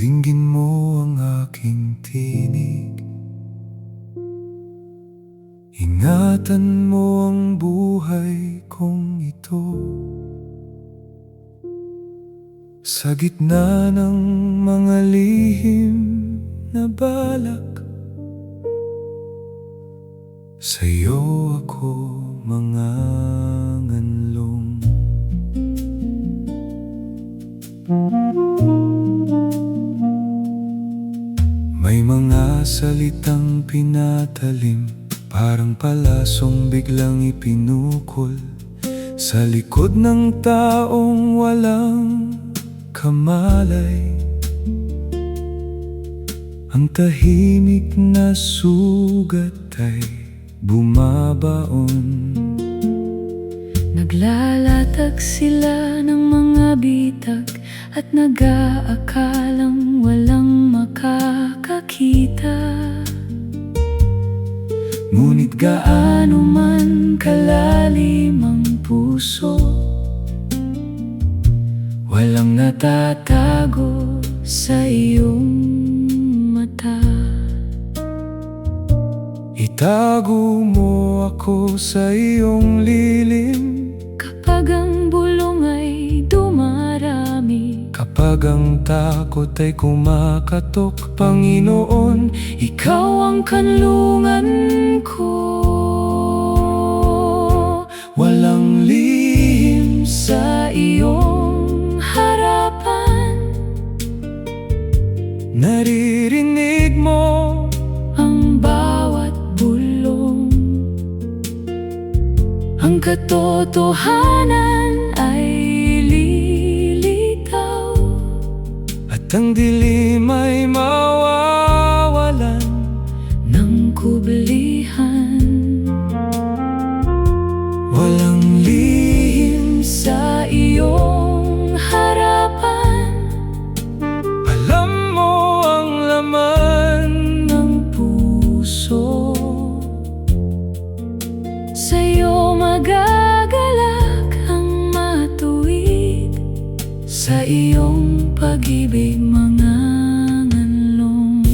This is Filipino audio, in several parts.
Dinggin mo ang aking tinig, ingatan mo ang buhay kong ito. Sa gitna ng mga lihim na balak, sa'yo ako manganganlong. May mga salitang pinatalim, parang palasong biglang ipinukol sa likod ng taong walang kamalay. Ang tahimik na sugat ay bumabaon. Naglalatag sila ng mga bitag at nag-aakalang walang makakakita. Ngunit Gaano man kalalim ang puso, walang natatago sa iyong mata. itago mo ako sa iyong lilim. Kapag ang bulong ay dumarami, Kapag ang takot ay kumakatok, Panginoon, ikaw ang kanlungan ko. walang lihim Sa iyong harapan, naririnig mo. ang bawat bulong, ang katotohanan ay lilitaw, At ang dilim ay mawawalan ng kublihan. walang lihim Sa iyong harapan, alam mo ang laman. ng puso. Sa'yo magagalak ang matuwid, sa iyong pag-ibig manganganlong.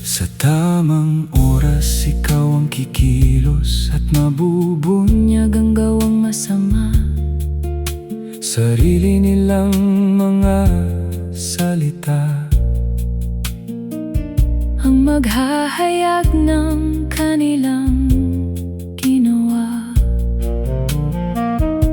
Sa tamang oras ikaw ang kikilos at mabubunyag Ang gawang masama, sarili nilang mga salita. ang maghahayag ng kanilang ginawa.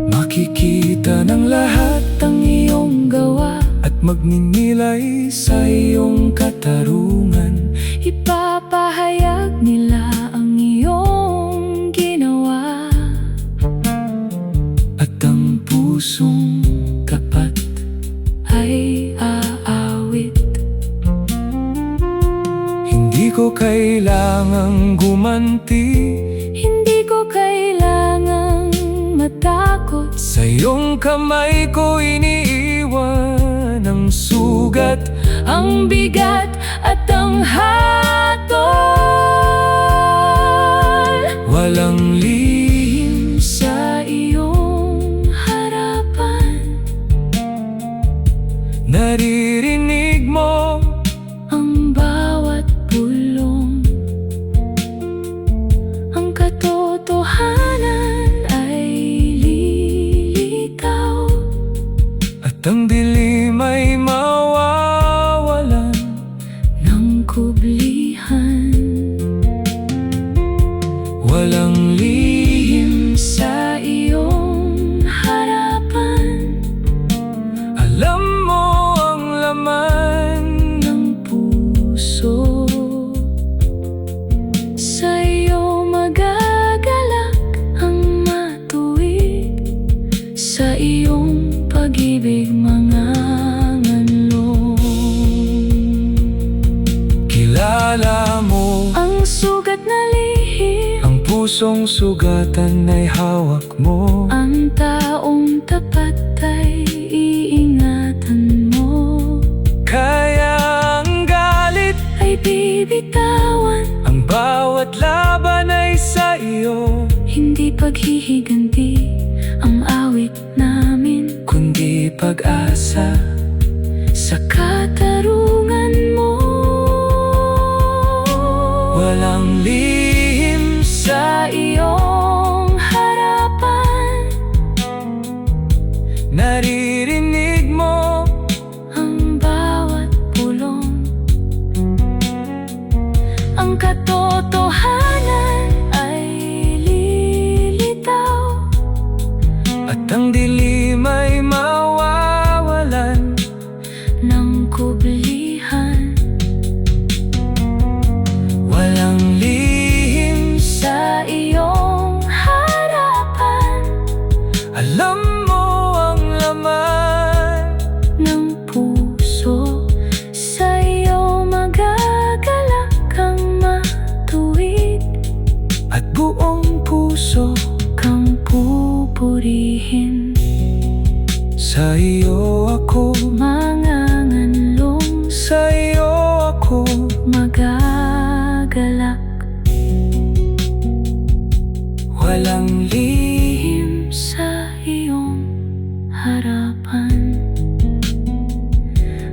Makikita ng lahat Ang iyong gawa, at magninilay sa iyong katarungan. ipapahayag nila ang iyong ginawa. At ang pusong tapat Ay aawit, hindi ko kailangang gumanti. hindi ko kailangang matakot. Sa iyong kamay ko iniiwan ang sugat, Ang bigat at ang hatol, walang lihim sa iyong harapan, naririnig mo. ang bawat bulong, ang katotohanan ay lilitaw, At ang dilim ay mawawalan ng kublihan. walang lihim Sa iyong harapan, alam mo ang laman. ng puso. Sa'yo magagalak ang matuwid, sa iyong pag-ibig manganganlong. Kilala mo Ang sugat na lihim, ang pusong sugatan ay hawak mo. ang taong tapat ay iingatan mo. Kaya ang galit, Ay bibitawan, ang bawat laban ay sa iyo. hindi paghihiganti, ang awit pag-asa sa katarungan mo. Walang lihim Sa iyong harapan, naririnig mo ang bawat pulong. Ang katotohanan ay lilitaw, at ang dilim ay mawawalan ng kublihan. Walang lihim Sa iyong harapan alam mo ang laman ng puso, sa iyo magagalak ang matuwid, at buong puso kang pupurihin. sa iyo ako, Manganganlong sa iyo ako magagalak. walang lihim Sa iyong harapan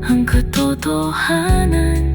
ang katotohanan